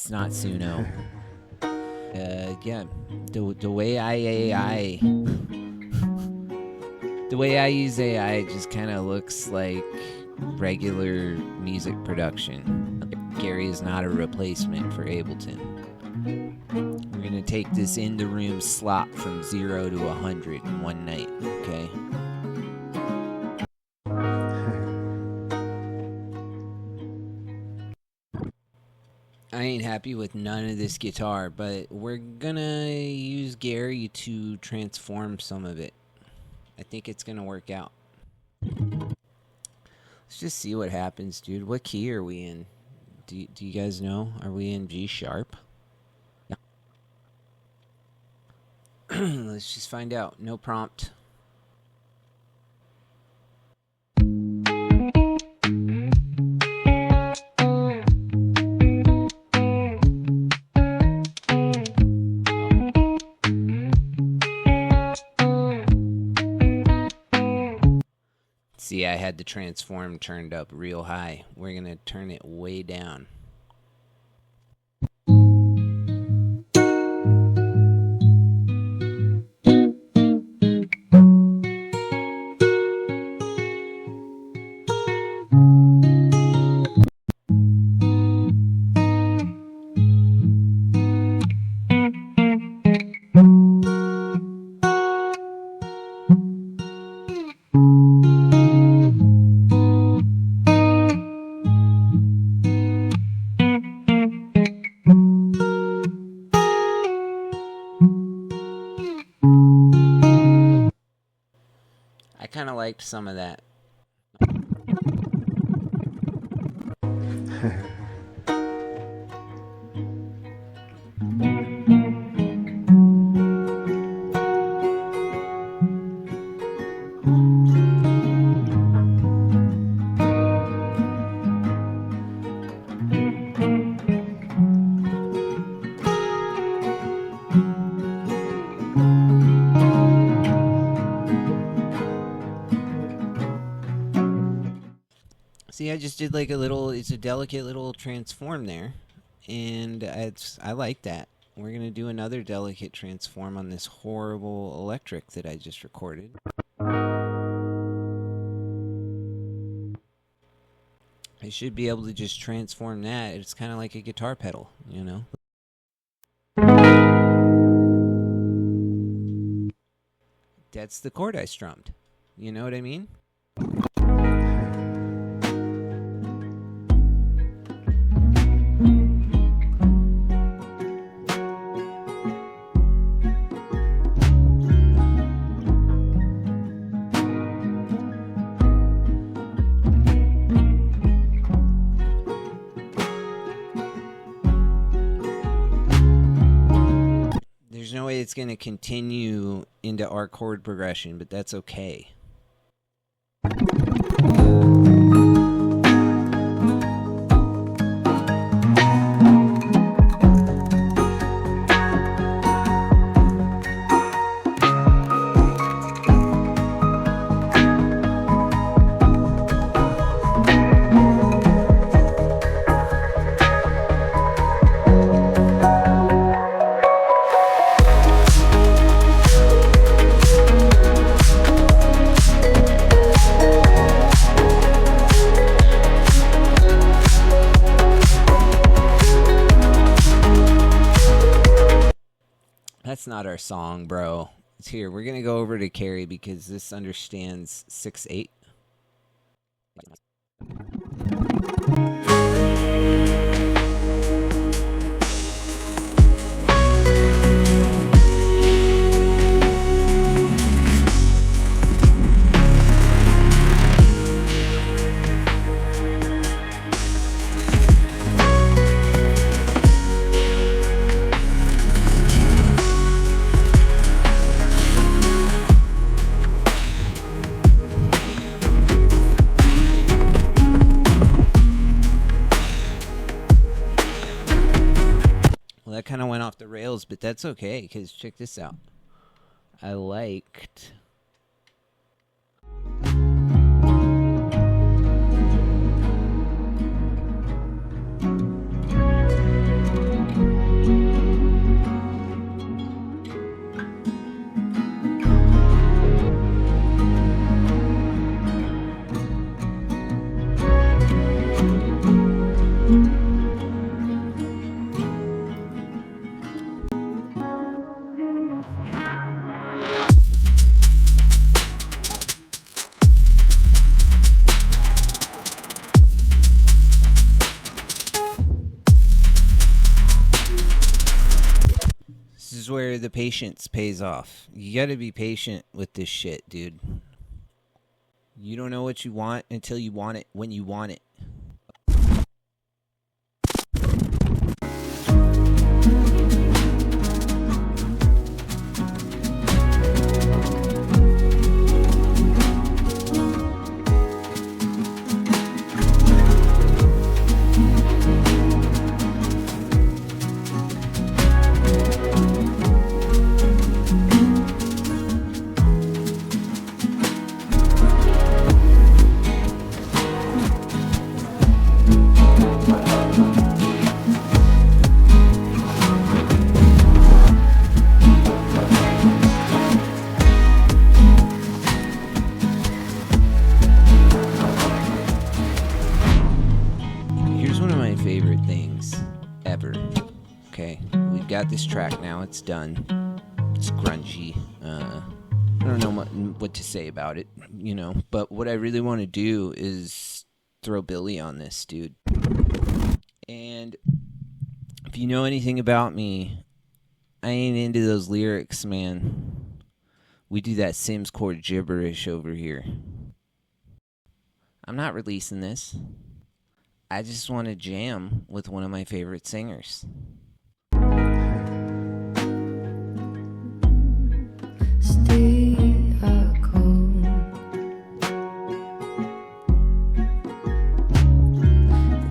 It's not suno. Yeah, the way the way I use AI, it just kind of looks like regular music production. Gary is not a replacement for Ableton. We're gonna take this in the room slot from 0 to 100 in one night, okay? I ain't happy with none of this guitar, but we're gonna use Gary to transform some of it. I think it's gonna work out. Let's just see what happens, dude. What key are we in? Do you guys know? Are we in G sharp? Yeah. Let's just find out. No prompt. See, I had the transform turned up real high. We're going to turn it way down. I kind of liked some of that. See, I just did like a little, it's a delicate little transform there, and I like that. We're going to do another delicate transform on this horrible electric that I just recorded. I should be able to just transform that. It's kind of like a guitar pedal, you know? That's the chord I strummed. You know what I mean? There's no way it's going to continue into our chord progression, but that's okay. That's not our song, bro. It's here. We're going to go over to Carrie because this understands 6/8. That kind of went off the rails, but that's okay, because check this out. I liked... is where the patience pays off. You gotta be patient with this shit, dude. You don't know what you want until you want it when you want it. Favorite things ever. Okay, we've got this track now. It's done. It's grungy. I don't know what to say about it, you know. But what I really want to do is throw Billy on this, dude. And if you know anything about me, I ain't into those lyrics, man. We do that Sims chord gibberish over here. I'm not releasing this. I just want to jam with one of my favorite singers. Stay at home.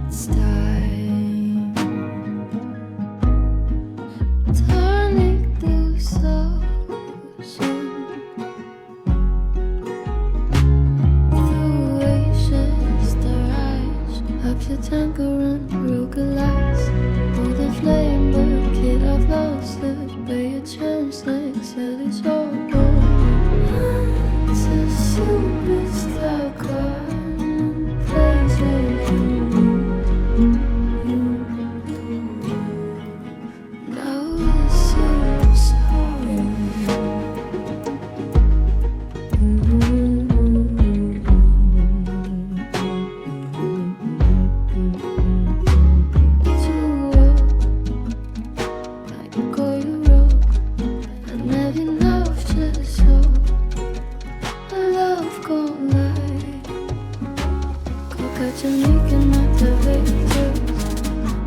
It's time. Turning to soul. Your tanker and broken lights. All the flame, but kid I've lost it. Pay a chance, next till it's all gone. It's a superstar crying places now it's superstar.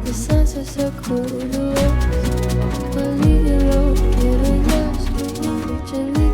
The senses are cool to us. But leave it low, get a last week.